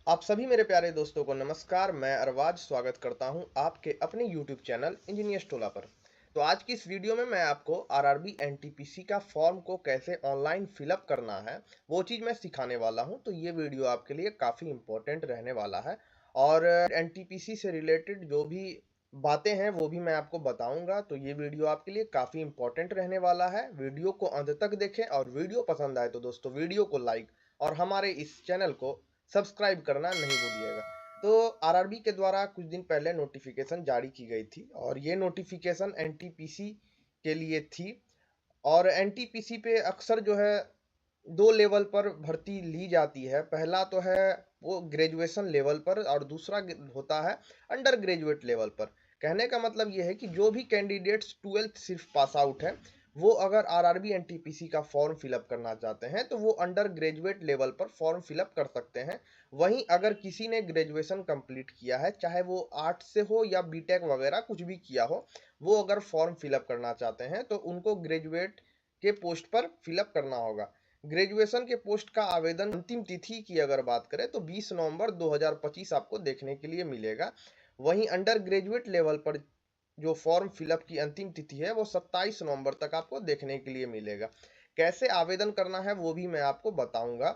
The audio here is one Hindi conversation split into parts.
आप सभी मेरे प्यारे दोस्तों को नमस्कार। मैं अरबाज स्वागत करता हूं आपके अपने YouTube चैनल इंजीनियर्स टोला पर। तो आज की इस वीडियो में मैं आपको आरआरबी एनटीपीसी का फॉर्म को कैसे ऑनलाइन फिलअप करना है वो चीज़ मैं सिखाने वाला हूं। तो ये वीडियो आपके लिए काफ़ी इंपॉर्टेंट रहने वाला है और एनटीपीसी से रिलेटेड जो भी बातें हैं वो भी मैं आपको बताऊंगा। तो ये वीडियो आपके लिए काफ़ी इंपॉर्टेंट रहने वाला है। वीडियो को अंत तक देखें और वीडियो पसंद आए तो दोस्तों वीडियो को लाइक और हमारे इस चैनल को सब्सक्राइब करना नहीं भूलिएगा। तो आरआरबी के द्वारा कुछ दिन पहले नोटिफिकेशन जारी की गई थी और ये नोटिफिकेशन एनटीपीसी के लिए थी। और एनटीपीसी पे अक्सर जो है दो लेवल पर भर्ती ली जाती है। पहला तो है वो ग्रेजुएशन लेवल पर और दूसरा होता है अंडर ग्रेजुएट लेवल पर। कहने का मतलब ये है कि जो भी कैंडिडेट्स 12th सिर्फ पास आउट है वो अगर आरआरबी एनटीपीसी का फॉर्म फिलअप करना चाहते हैं तो वो अंडर ग्रेजुएट लेवल पर फॉर्म फिलअप कर सकते हैं। वहीं अगर किसी ने ग्रेजुएशन कंप्लीट किया है, चाहे वो आर्ट्स से हो या बीटेक वगैरह कुछ भी किया हो, वो अगर फॉर्म फिलअप करना चाहते हैं तो उनको ग्रेजुएट के पोस्ट पर फिलअप करना होगा। ग्रेजुएशन के पोस्ट का आवेदन अंतिम तिथि की अगर बात करें तो 20 नवंबर 2025 आपको देखने के लिए मिलेगा। वहीं अंडर ग्रेजुएट लेवल पर जो फॉर्म फिलअप की अंतिम तिथि है वो 27 नवंबर तक आपको देखने के लिए मिलेगा। कैसे आवेदन करना है वो भी मैं आपको बताऊंगा।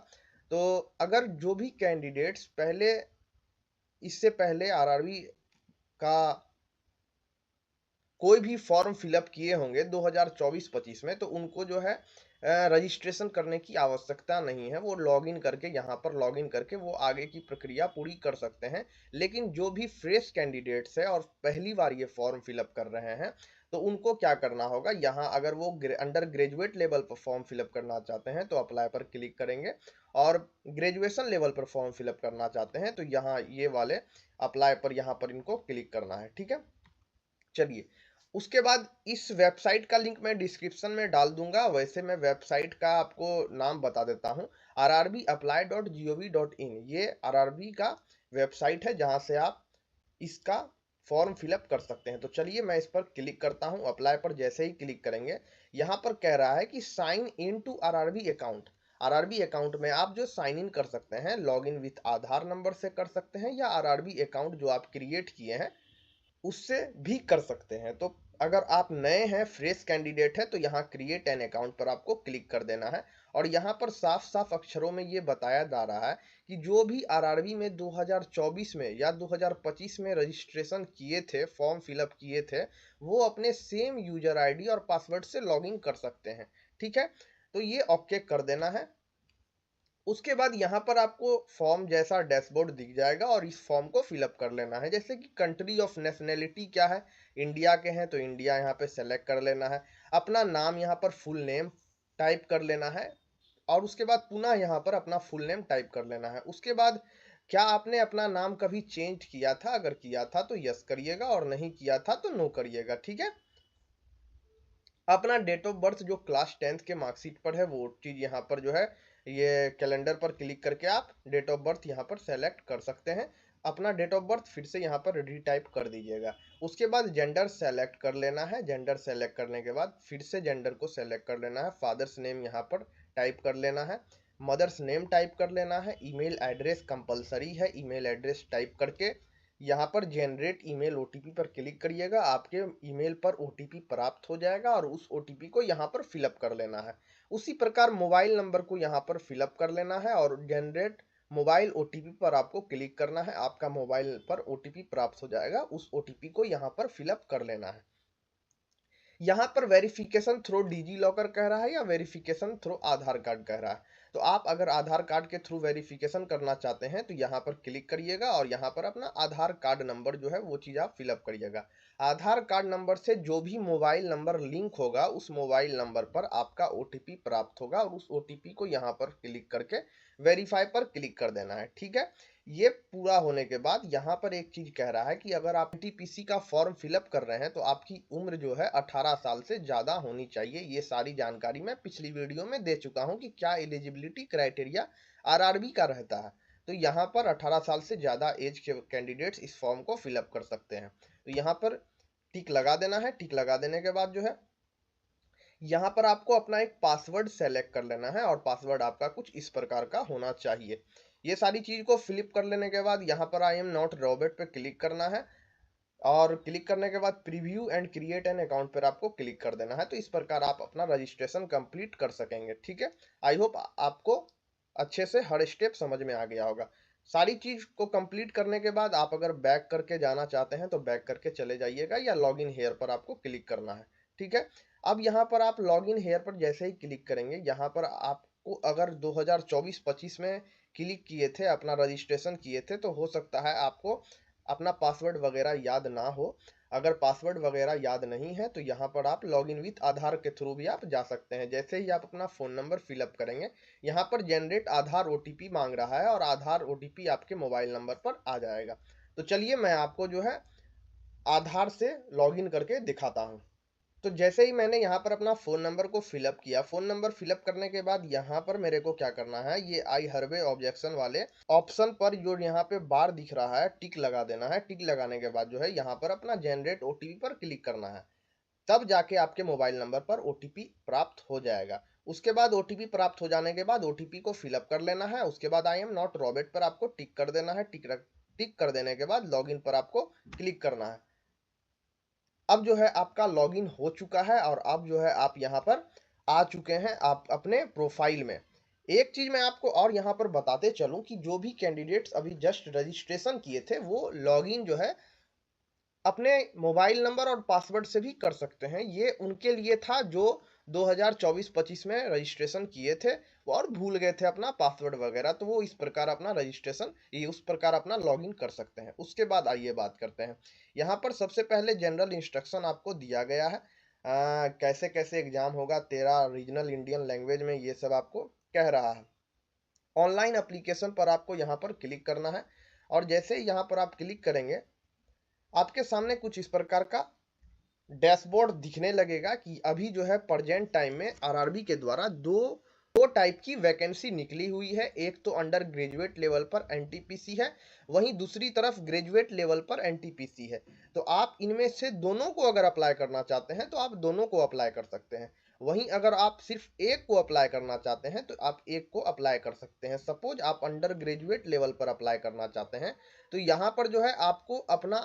तो अगर जो भी कैंडिडेट्स इससे पहले आरआरबी का कोई भी फॉर्म फिलअप किए होंगे 2024-25 में तो उनको जो है रजिस्ट्रेशन करने की आवश्यकता नहीं है। वो लॉगिन करके यहाँ पर लॉगिन करके वो आगे की प्रक्रिया पूरी कर सकते हैं। लेकिन जो भी फ्रेश कैंडिडेट्स है और पहली बार ये फॉर्म फिलअप कर रहे हैं तो उनको क्या करना होगा, यहाँ अगर वो अंडर ग्रेजुएट लेवल पर फॉर्म फिलअप करना चाहते हैं तो अप्लाई पर क्लिक करेंगे और ग्रेजुएशन लेवल पर फॉर्म फिलअप करना चाहते हैं तो यहाँ ये वाले अप्लाई पर यहाँ पर इनको क्लिक करना है। ठीक है, चलिए उसके बाद इस वेबसाइट का लिंक मैं डिस्क्रिप्शन में डाल दूंगा। वैसे मैं वेबसाइट का आपको नाम बता देता हूँ, rrbapply.gov.in। ये आरआरबी का वेबसाइट है जहां से आप इसका फॉर्म फिलअप कर सकते हैं। तो चलिए मैं इस पर क्लिक करता हूं। अप्लाई पर जैसे ही क्लिक करेंगे यहाँ पर कह रहा है कि sign in to RRB account. RRB account में आप जो साइन इन कर सकते हैं, log in with Aadhaar number से कर सकते हैं या आरआरबी अकाउंट जो आप क्रिएट किए हैं उससे भी कर सकते हैं। तो अगर आप नए हैं, फ्रेश कैंडिडेट है, तो यहाँ क्रिएट एन अकाउंट पर आपको क्लिक कर देना है। और यहाँ पर साफ साफ अक्षरों में ये बताया जा रहा है कि जो भी आरआरबी में 2024 में या 2025 में रजिस्ट्रेशन किए थे, फॉर्म फिलअप किए थे, वो अपने सेम यूजर आईडी और पासवर्ड से लॉगिन कर सकते हैं। ठीक है, तो ये ओके कर देना है। उसके बाद यहाँ पर आपको फॉर्म जैसा डैशबोर्ड दिख जाएगा और इस फॉर्म को फिलअप कर लेना है। जैसे कि कंट्री ऑफ नेशनैलिटी क्या है, इंडिया के हैं तो इंडिया यहाँ पे सेलेक्ट कर लेना है। अपना नाम यहाँ पर फुल नेम टाइप कर लेना है और उसके बाद पुनः यहाँ पर अपना फुल नेम टाइप कर लेना है। उसके बाद क्या आपने अपना नाम कभी चेंज किया था, अगर किया था तो यस करिएगा और नहीं किया था तो नो करिएगा। ठीक है, अपना डेट ऑफ बर्थ जो क्लास 10th के मार्कशीट पर है वो चीज़ यहाँ पर जो है ये कैलेंडर पर क्लिक करके आप डेट ऑफ बर्थ यहाँ पर सेलेक्ट कर सकते हैं। अपना डेट ऑफ बर्थ फिर से यहाँ पर रीटाइप कर दीजिएगा। उसके बाद जेंडर सेलेक्ट कर लेना है। जेंडर सेलेक्ट करने के बाद फिर से जेंडर को सेलेक्ट कर लेना है। फादर्स नेम यहाँ पर टाइप कर लेना है, मदर्स नेम टाइप कर लेना है। ईमेल एड्रेस कंपलसरी है, ईमेल एड्रेस टाइप करके यहाँ पर जनरेट ईमेल ओटीपी पर क्लिक करिएगा। आपके ईमेल पर ओटीपी प्राप्त हो जाएगा और उस ओटीपी को यहाँ पर फिलअप कर लेना है। उसी प्रकार मोबाइल नंबर को यहाँ पर फिलअप कर लेना है और जनरेट मोबाइल ओटीपी पर आपको क्लिक करना है। आपका मोबाइल पर ओटीपी प्राप्त हो जाएगा, उस ओटीपी को यहाँ पर फिलअप कर लेना है। यहाँ पर वेरिफिकेशन थ्रू डिजी लॉकर कह रहा है या वेरिफिकेशन थ्रू आधार कार्ड कह रहा है। तो आप अगर आधार कार्ड के थ्रू वेरिफिकेशन करना चाहते हैं तो यहाँ पर क्लिक करिएगा और यहाँ पर अपना आधार कार्ड नंबर जो है वो चीज़ आप फिलअप करिएगा। आधार कार्ड नंबर से जो भी मोबाइल नंबर लिंक होगा उस मोबाइल नंबर पर आपका ओटीपी प्राप्त होगा और उस ओटीपी को यहाँ पर क्लिक करके वेरीफाई पर क्लिक कर देना है। ठीक है, ये पूरा होने के बाद यहाँ पर एक चीज कह रहा है कि अगर आप एनटीपीसी का फॉर्म फिलअप कर रहे हैं तो आपकी उम्र जो है 18 साल से ज्यादा होनी चाहिए। ये सारी जानकारी मैं पिछली वीडियो में दे चुका हूं कि क्या एलिजिबिलिटी क्राइटेरिया आरआरबी का रहता है। तो यहाँ पर 18 साल से ज्यादा एज के कैंडिडेट्स इस फॉर्म को फिलअप कर सकते हैं। तो यहाँ पर टिक लगा देना है। टिक लगा देने के बाद जो है यहाँ पर आपको अपना एक पासवर्ड सेलेक्ट कर लेना है और पासवर्ड आपका कुछ इस प्रकार का होना चाहिए। ये सारी चीज को फिलिप कर लेने के बाद यहाँ पर आई एम नॉट रोबोट पे क्लिक करना है, और क्लिक करने के बाद preview and create an account पर आपको क्लिक कर देना है। तो इस प्रकार आप अपना रजिस्ट्रेशन कंप्लीट कर सकेंगे। ठीक है, आई होप आपको अच्छे से हर स्टेप समझ में आ गया होगा। सारी चीज को कंप्लीट करने के बाद आप अगर बैक करके जाना चाहते हैं तो बैक करके चले जाइएगा, या लॉग इन हेयर पर आपको क्लिक करना है। ठीक है, अब यहाँ पर आप लॉग इन हेयर पर जैसे ही क्लिक करेंगे, यहाँ पर आपको अगर 2024-25 में क्लिक किए थे, अपना रजिस्ट्रेशन किए थे, तो हो सकता है आपको अपना पासवर्ड वगैरह याद ना हो। अगर पासवर्ड वगैरह याद नहीं है तो यहाँ पर आप लॉग इन विथ आधार के थ्रू भी आप जा सकते हैं। जैसे ही आप अपना फ़ोन नंबर फिलअप करेंगे, यहाँ पर जनरेट आधार ओटीपी मांग रहा है, और आधार ओटीपी आपके मोबाइल नंबर पर आ जाएगा। तो चलिए मैं आपको जो है आधार से लॉगिन करके दिखाता हूँ। तो जैसे ही मैंने यहाँ पर अपना फ़ोन नंबर को फिलअप किया, फ़ोन नंबर फिलअप करने के बाद यहाँ पर मेरे को क्या करना है, ये आई हरवे ऑब्जेक्शन वाले ऑप्शन पर जो यहाँ पे बार दिख रहा है, टिक लगा देना है। टिक लगाने के बाद जो है यहाँ पर अपना जनरेट ओटीपी पर क्लिक करना है। तब जाके आपके मोबाइल नंबर पर ओटीपी प्राप्त हो जाएगा। उसके बाद ओटीपी प्राप्त हो जाने के बाद ओटीपी को फिलअप कर लेना है। उसके बाद आई एम नॉट रॉबोट पर आपको टिक कर देना है। टिक कर देने के बाद लॉगिन पर आपको क्लिक करना है। अब जो है आपका लॉगिन हो चुका है, और अब जो है आप यहाँ पर आ चुके हैं आप अपने प्रोफाइल में। एक चीज मैं आपको और यहाँ पर बताते चलूं कि जो भी कैंडिडेट्स अभी जस्ट रजिस्ट्रेशन किए थे, वो लॉगिन जो है अपने मोबाइल नंबर और पासवर्ड से भी कर सकते हैं। ये उनके लिए था जो 2024-25 में रजिस्ट्रेशन किए थे और भूल गए थे अपना पासवर्ड वगैरह, तो वो इस प्रकार अपना रजिस्ट्रेशन ये उस प्रकार अपना लॉगिन कर सकते हैं। उसके बाद आइए बात करते हैं। यहाँ पर सबसे पहले जनरल इंस्ट्रक्शन आपको दिया गया है, कैसे कैसे एग्जाम होगा तेरा रीजनल इंडियन लैंग्वेज में, ये सब आपको कह रहा है। ऑनलाइन एप्लीकेशन पर आपको यहाँ पर क्लिक करना है, और जैसे ही यहाँ पर आप क्लिक करेंगे, आपके सामने कुछ इस प्रकार का डैशबोर्ड दिखने लगेगा कि अभी जो है प्रेजेंट टाइम में आरआरबी के द्वारा दो टाइप की वैकेंसी निकली हुई है। एक तो अंडर ग्रेजुएट लेवल पर एनटीपीसी है, वहीं दूसरी तरफ ग्रेजुएट लेवल पर एनटीपीसी है। तो आप इनमें से दोनों को अगर अप्लाई करना चाहते हैं तो आप दोनों को अप्लाई कर सकते हैं। वहीं अगर आप सिर्फ एक को अप्लाई करना चाहते हैं तो आप एक को अप्लाई कर सकते हैं। सपोज आप अंडर ग्रेजुएट लेवल पर अप्लाई करना चाहते हैं, तो यहाँ पर जो है आपको अपना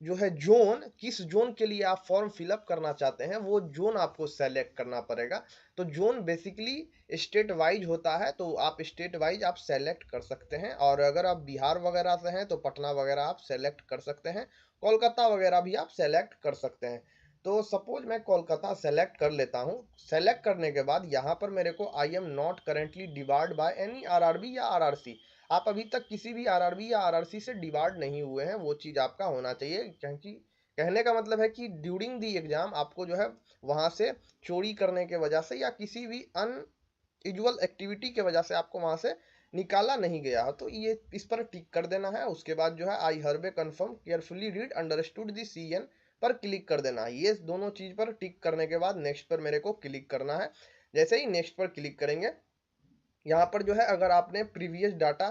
जो है जोन, किस जोन के लिए आप फॉर्म फिलअप करना चाहते हैं, वो जोन आपको सेलेक्ट करना पड़ेगा। तो जोन बेसिकली स्टेट वाइज होता है, तो आप स्टेट वाइज आप सेलेक्ट कर सकते हैं। और अगर आप बिहार वगैरह से हैं तो पटना वगैरह आप सेलेक्ट कर सकते हैं, कोलकाता वगैरह भी आप सेलेक्ट कर सकते हैं। तो सपोज मैं कोलकाता सेलेक्ट कर लेता हूँ। सेलेक्ट करने के बाद यहाँ पर मेरे को I am not currently debarred by any RRB या आरआरसी, आप अभी तक किसी भी आरआरबी या आरआरसी से डिबार्ड नहीं हुए हैं, वो चीज़ आपका होना चाहिए। क्योंकि कहने का मतलब है कि ड्यूरिंग दी एग्जाम आपको जो है वहां से चोरी करने के वजह से या किसी भी अनयूजुअल एक्टिविटी के वजह से आपको वहां से निकाला नहीं गया हो, तो ये इस पर टिक कर देना है। उसके बाद जो है आई हरबे कन्फर्म केयरफुली रीड अंडरस्टूड दी सीएन पर क्लिक कर देना है। ये दोनों चीज पर टिक करने के बाद नेक्स्ट पर मेरे को क्लिक करना है। जैसे ही नेक्स्ट पर क्लिक करेंगे, यहाँ पर जो है अगर आपने प्रीवियस डाटा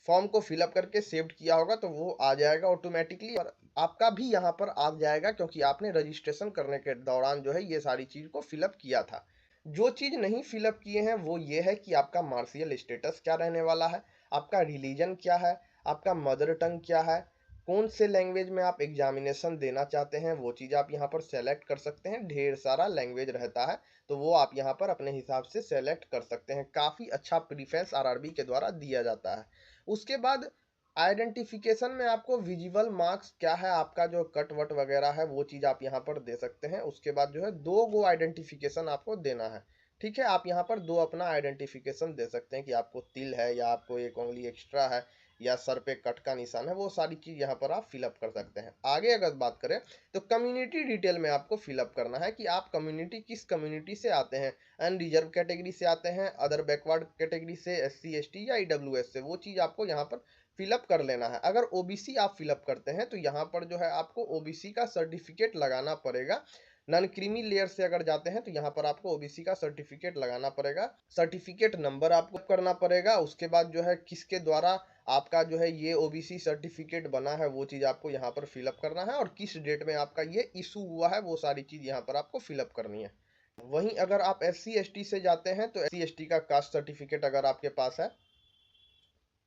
फॉर्म को फिलअप करके सेव्ड किया होगा तो वो आ जाएगा ऑटोमेटिकली, और आपका भी यहाँ पर आ जाएगा क्योंकि आपने रजिस्ट्रेशन करने के दौरान जो है ये सारी चीज को फिलअप किया था। जो चीज नहीं फिलअप किए हैं वो ये है कि आपका मार्शियल स्टेटस क्या रहने वाला है, आपका रिलीजन क्या है, आपका मदर टंग क्या है, कौन से लैंग्वेज में आप एग्जामिनेशन देना चाहते हैं, वो चीज़ आप यहाँ पर सेलेक्ट कर सकते हैं। ढेर सारा लैंग्वेज रहता है, तो वो आप यहाँ पर अपने हिसाब से सेलेक्ट कर सकते हैं। काफ़ी अच्छा प्रीफरेंस आरआरबी के द्वारा दिया जाता है। उसके बाद आइडेंटिफिकेशन में आपको विजिबल मार्क्स क्या है, आपका जो कट वट वगैरह है वो चीज़ आप यहाँ पर दे सकते हैं। उसके बाद जो है 2 गो आइडेंटिफिकेशन आपको देना है। ठीक है, आप यहाँ पर 2 अपना आइडेंटिफिकेशन दे सकते हैं कि आपको तिल है या आपको एक उंगली एक्स्ट्रा है या सर पे कट का निशान है, वो सारी चीज़ यहाँ पर आप फिलअप कर सकते हैं। आगे अगर बात करें तो कम्युनिटी डिटेल में आपको फिलअप करना है कि आप कम्युनिटी किस कम्युनिटी से आते हैं। अनरिजर्व कैटेगरी से आते हैं, अदर बैकवर्ड कैटेगरी से, एससी एसटी या ईडब्ल्यूएस से, वो चीज़ आपको यहाँ पर फिलअप कर लेना है। अगर ओबीसी आप फिलअप करते हैं तो यहाँ पर जो है आपको ओबीसी का सर्टिफिकेट लगाना पड़ेगा। नॉन क्रीमी लेयर से अगर जाते हैं तो यहाँ पर आपको ओबीसी का सर्टिफिकेट लगाना पड़ेगा, सर्टिफिकेट नंबर आपको करना पड़ेगा। उसके बाद जो है किसके द्वारा आपका जो है ये ओबीसी सर्टिफिकेट बना है वो चीज़ आपको यहाँ पर फिलअप करना है, और किस डेट में आपका ये इशू हुआ है वो सारी चीज़ यहाँ पर आपको फिलअप करनी है। वहीं अगर आप एससी एसटी से जाते हैं तो एससी एसटी का कास्ट सर्टिफिकेट अगर आपके पास है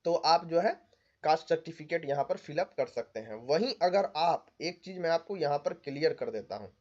तो आप जो है कास्ट सर्टिफिकेट यहाँ पर फिलअप कर सकते हैं। वहीं अगर आप, एक चीज मैं आपको यहाँ पर क्लियर कर देता हूँ,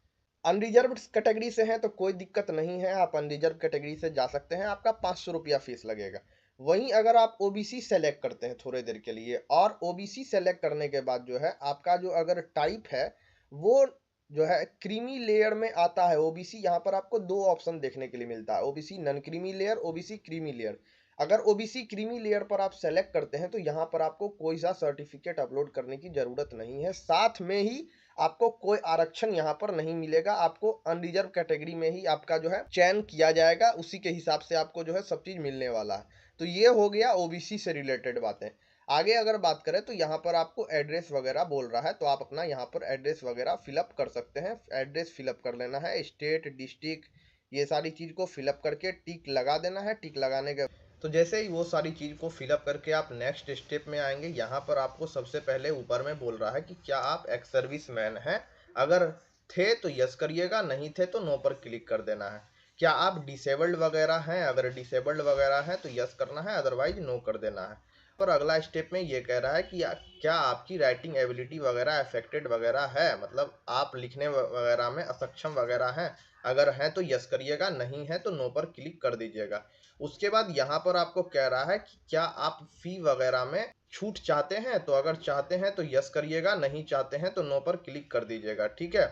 अनरिजर्व्ड कैटेगरी से हैं तो कोई दिक्कत नहीं है, आप अनरिजर्व कैटेगरी से जा सकते हैं, आपका 500 रुपया फीस लगेगा। वहीं अगर आप ओबीसी सेलेक्ट करते हैं थोड़े देर के लिए, और ओबीसी सेलेक्ट करने के बाद जो है आपका जो अगर टाइप है वो जो है क्रीमी लेयर में आता है ओबीसी, यहाँ पर आपको दो ऑप्शन देखने के लिए मिलता है, OBC non creamy layer, OBC creamy layer. अगर ओबीसी क्रीमी लेयर पर आप सेलेक्ट करते हैं तो यहाँ पर आपको कोई सा सर्टिफिकेट अपलोड करने की जरूरत नहीं है, साथ में ही आपको कोई आरक्षण यहाँ पर नहीं मिलेगा, आपको अनरिजर्व कैटेगरी में ही आपका जो है चयन किया जाएगा, उसी के हिसाब से आपको जो है सब चीज मिलने वाला है। तो ये हो गया ओबीसी से रिलेटेड बातें। आगे अगर बात करें तो यहाँ पर आपको एड्रेस वगैरह बोल रहा है, तो आप अपना यहाँ पर एड्रेस वगैरह फिलअप कर सकते हैं। एड्रेस फिलअप कर लेना है, स्टेट, डिस्ट्रिक्ट, ये सारी चीज को फिलअप करके टिक लगा देना है। टिक लगाने के तो जैसे ही वो सारी चीज को फिलअप करके आप नेक्स्ट स्टेप में आएंगे, यहाँ पर आपको सबसे पहले ऊपर में बोल रहा है कि क्या आप एक्स सर्विस मैन हैं, अगर थे तो यस करिएगा, नहीं थे तो नो पर क्लिक कर देना है। क्या आप डिसेबल्ड वगैरह हैं, अगर डिसेबल्ड वगैरह हैं तो यस करना है, अदरवाइज नो कर देना है। पर अगला स्टेप में ये कह रहा है कि क्या आपकी राइटिंग एबिलिटी वगैरह अफेक्टेड वगैरह है, मतलब आप लिखने वगैरह में असक्षम वगैरह हैं, अगर हैं तो यस करिएगा, नहीं है तो नो पर क्लिक कर दीजिएगा। उसके बाद यहाँ पर आपको कह रहा है कि क्या आप फी वगैरह में छूट चाहते हैं, तो अगर चाहते हैं तो यस करिएगा, नहीं चाहते हैं तो नो पर क्लिक कर दीजिएगा। ठीक है,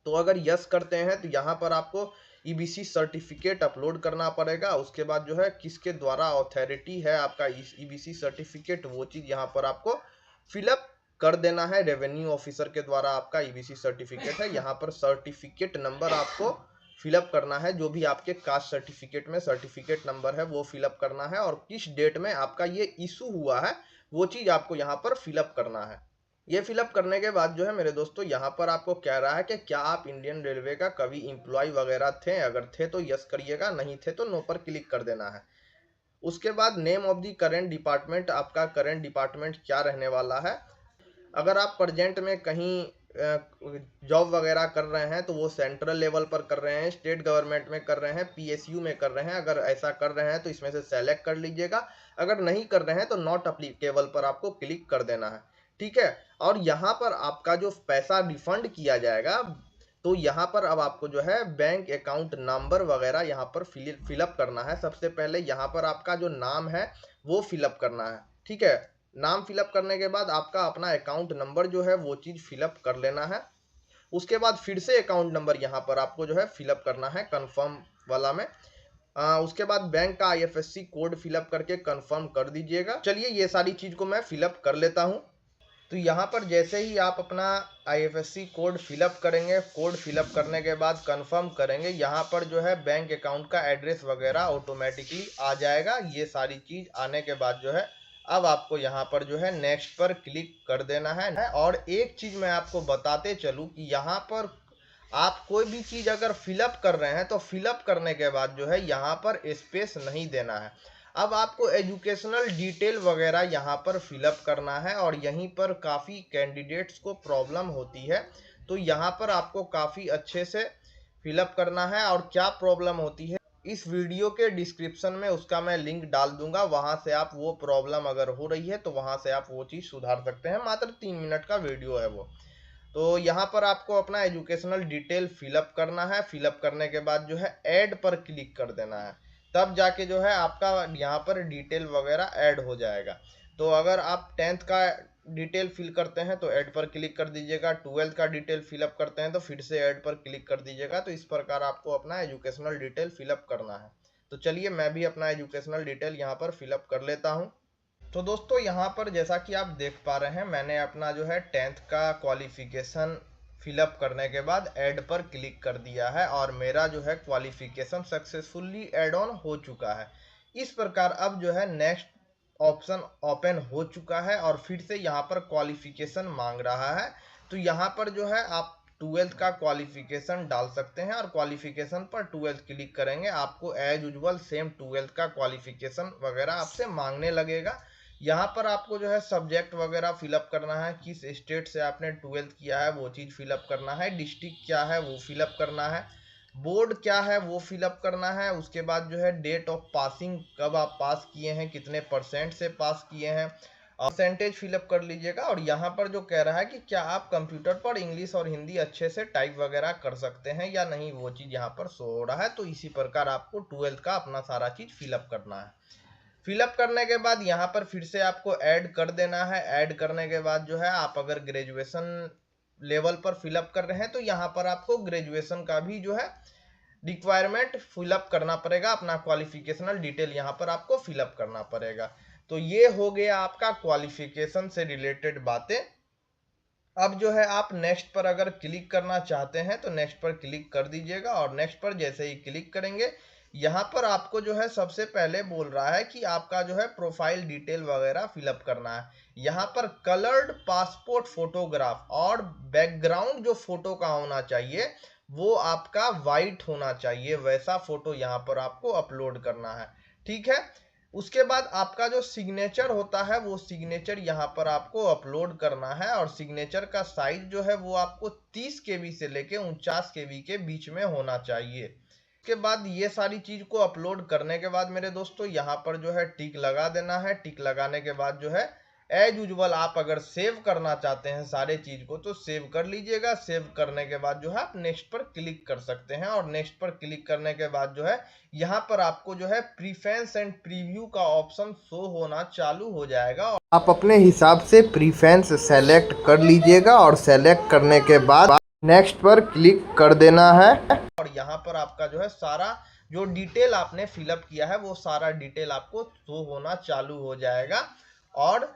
तो अगर यस करते हैं तो यहाँ पर आपको ईबीसी सर्टिफिकेट अपलोड करना पड़ेगा। उसके बाद जो है किसके द्वारा अथॉरिटी है आपका ईबीसी सर्टिफिकेट, वो चीज यहाँ पर आपको फिलअप कर देना है। रेवेन्यू ऑफिसर के द्वारा आपका ईबीसी सर्टिफिकेट है, यहाँ पर सर्टिफिकेट नंबर आपको फिलअप करना है, जो भी आपके कास्ट सर्टिफिकेट में सर्टिफिकेट नंबर है वो फिलअप करना है, और किस डेट में आपका ये इशू हुआ है वो चीज आपको यहाँ पर फिलअप करना है। ये फिलअप करने के बाद जो है मेरे दोस्तों यहाँ पर आपको कह रहा है कि क्या आप इंडियन रेलवे का कभी एम्प्लॉय वगैरह थे, अगर थे तो यस करिएगा, नहीं थे तो नो पर क्लिक कर देना है। उसके बाद name of the current department, आपका करेंट डिपार्टमेंट क्या रहने वाला है। अगर आप प्रेजेंट में कहीं जॉब वगैरह कर रहे हैं तो वो सेंट्रल लेवल पर कर रहे हैं, स्टेट गवर्नमेंट में कर रहे हैं, पीएसयू में कर रहे हैं, अगर ऐसा कर रहे हैं तो इसमें से सेलेक्ट कर लीजिएगा, अगर नहीं कर रहे हैं तो नॉट अप्लीकेबल पर आपको क्लिक कर देना है। ठीक है, और यहाँ पर आपका जो पैसा रिफंड किया जाएगा, तो यहाँ पर अब आपको जो है बैंक अकाउंट नंबर वगैरह यहाँ पर फिलअप करना है। सबसे पहले यहाँ पर आपका जो नाम है वो फिलअप करना है। ठीक है, नाम फिलअप करने के बाद आपका अपना अकाउंट नंबर जो है वो चीज फिलअप कर लेना है। उसके बाद फिर से अकाउंट नंबर यहाँ पर आपको जो है फिलअप करना है कंफर्म वाला में। उसके बाद बैंक का आईएफएससी कोड फिलअप करके कंफर्म कर दीजिएगा। चलिए ये सारी चीज को मैं फिलअप कर लेता हूँ। तो यहाँ पर जैसे ही आप अपना आईएफएससी कोड फिलअप करेंगे, कोड फिलअप करने के बाद कंफर्म करेंगे, यहाँ पर जो है बैंक अकाउंट का एड्रेस वगैरह ऑटोमेटिकली आ जाएगा। ये सारी चीज आने के बाद जो है अब आपको यहाँ पर जो है नेक्स्ट पर क्लिक कर देना है। और एक चीज मैं आपको बताते चलूँ कि यहाँ पर आप कोई भी चीज अगर फिलअप कर रहे हैं तो फिलअप करने के बाद जो है यहाँ पर स्पेस नहीं देना है। अब आपको एजुकेशनल डिटेल वगैरह यहाँ पर फिलअप करना है, और यहीं पर काफ़ी कैंडिडेट्स को प्रॉब्लम होती है, तो यहाँ पर आपको काफ़ी अच्छे से फिलअप करना है। और क्या प्रॉब्लम होती है इस वीडियो के डिस्क्रिप्शन में उसका मैं लिंक डाल दूंगा, वहां से आप वो प्रॉब्लम अगर हो रही है तो वहां से आप वो चीज़ सुधार सकते हैं। मात्र 3 मिनट का वीडियो है वो। तो यहाँ पर आपको अपना एजुकेशनल डिटेल फिलअप करना है। फिलअप करने के बाद जो है ऐड पर क्लिक कर देना है, तब जाके जो है आपका यहाँ पर डिटेल वगैरह ऐड हो जाएगा। तो अगर आप 10th का डिटेल फिल करते हैं तो ऐड पर क्लिक कर दीजिएगा, 12th का डिटेल फिलअप करते हैं तो फिर से ऐड पर क्लिक कर दीजिएगा। तो इस प्रकार आपको अपना एजुकेशनल डिटेल फिलअप करना है। तो चलिए मैं भी अपना एजुकेशनल डिटेल यहाँ पर फिलअप कर लेता हूँ। तो दोस्तों यहाँ पर जैसा कि आप देख पा रहे हैं, मैंने अपना जो है 10th का क्वालिफिकेशन फिलअप करने के बाद ऐड पर क्लिक कर दिया है, और मेरा जो है क्वालिफिकेशन सक्सेसफुली ऐड ऑन हो चुका है। इस प्रकार अब जो है नेक्स्ट ऑप्शन ओपन हो चुका है, और फिर से यहाँ पर क्वालिफिकेशन मांग रहा है। तो यहाँ पर जो है आप 12th का क्वालिफिकेशन डाल सकते हैं, और क्वालिफिकेशन पर 12th क्लिक करेंगे, आपको एज यूजुअल सेम 12th का क्वालिफिकेशन वगैरह आपसे मांगने लगेगा। यहाँ पर आपको जो है सब्जेक्ट वगैरह फिलअप करना है, किस स्टेट से आपने 12th किया है वो चीज़ फिलअप करना है, डिस्ट्रिक्ट क्या है वो फिलअप करना है, बोर्ड क्या है वो फिलअप करना है। उसके बाद जो है डेट ऑफ पासिंग, कब आप पास किए हैं, कितने परसेंट से पास किए हैं, परसेंटेज फिलअप कर लीजिएगा। और यहाँ पर जो कह रहा है कि क्या आप कंप्यूटर पर इंग्लिश और हिंदी अच्छे से टाइप वगैरह कर सकते हैं या नहीं, वो चीज़ यहाँ पर शो हो रहा है। तो इसी प्रकार आपको 12th का अपना सारा चीज़ फिलअप करना है। फिलअप करने के बाद यहाँ पर फिर से आपको ऐड कर देना है। ऐड करने के बाद जो है आप अगर ग्रेजुएशन लेवल पर फिलअप कर रहे हैं तो यहाँ पर आपको ग्रेजुएशन का भी जो है रिक्वायरमेंट फिलअप करना पड़ेगा, अपना क्वालिफिकेशनल डिटेल यहाँ पर आपको फिलअप करना पड़ेगा। तो ये हो गया आपका क्वालिफिकेशन से रिलेटेड बातें। अब जो है आप नेक्स्ट पर अगर क्लिक करना चाहते हैं तो नेक्स्ट पर क्लिक कर दीजिएगा। और नेक्स्ट पर जैसे ही क्लिक करेंगे यहाँ पर आपको जो है सबसे पहले बोल रहा है कि आपका जो है प्रोफाइल डिटेल वगैरह फिलअप करना है। यहाँ पर कलर्ड पासपोर्ट फोटोग्राफ और बैकग्राउंड जो फोटो का होना चाहिए वो आपका वाइट होना चाहिए, वैसा फोटो यहाँ पर आपको अपलोड करना है। ठीक है। उसके बाद आपका जो सिग्नेचर होता है वो सिग्नेचर यहाँ पर आपको अपलोड करना है। और सिग्नेचर का साइज जो है वो आपको 30 KB से लेके 49 KB के बीच में होना चाहिए। उसके बाद ये सारी चीज को अपलोड करने के बाद मेरे दोस्तों यहाँ पर जो है टिक लगा देना है। टिक लगाने के बाद जो है एज यूजुअल आप अगर सेव करना चाहते हैं सारे चीज को तो सेव कर लीजिएगा। सेव करने के बाद जो है आप नेक्स्ट पर क्लिक कर सकते हैं। और नेक्स्ट पर क्लिक करने के बाद जो है यहाँ पर आपको जो है प्रीफेंस एंड प्रीव्यू का ऑप्शन शो होना चालू हो जाएगा। आप अपने हिसाब से प्रीफेंस सेलेक्ट कर लीजिएगा और सेलेक्ट करने के बाद नेक्स्ट पर क्लिक कर देना है। और यहाँ पर आपका जो है सारा जो डिटेल आपने फिलअप किया है वो सारा डिटेल आपको शो होना चालू हो जाएगा। और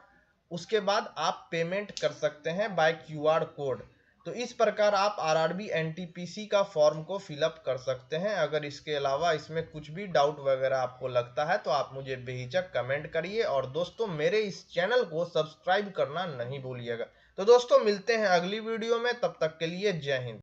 उसके बाद आप पेमेंट कर सकते हैं बाय QR कोड। तो इस प्रकार आप RRB NTPC का फॉर्म को फिलअप कर सकते हैं। अगर इसके अलावा इसमें कुछ भी डाउट वगैरह आपको लगता है तो आप मुझे बेहिचक कमेंट करिए। और दोस्तों मेरे इस चैनल को सब्सक्राइब करना नहीं भूलिएगा। तो दोस्तों मिलते हैं अगली वीडियो में, तब तक के लिए जय हिंद।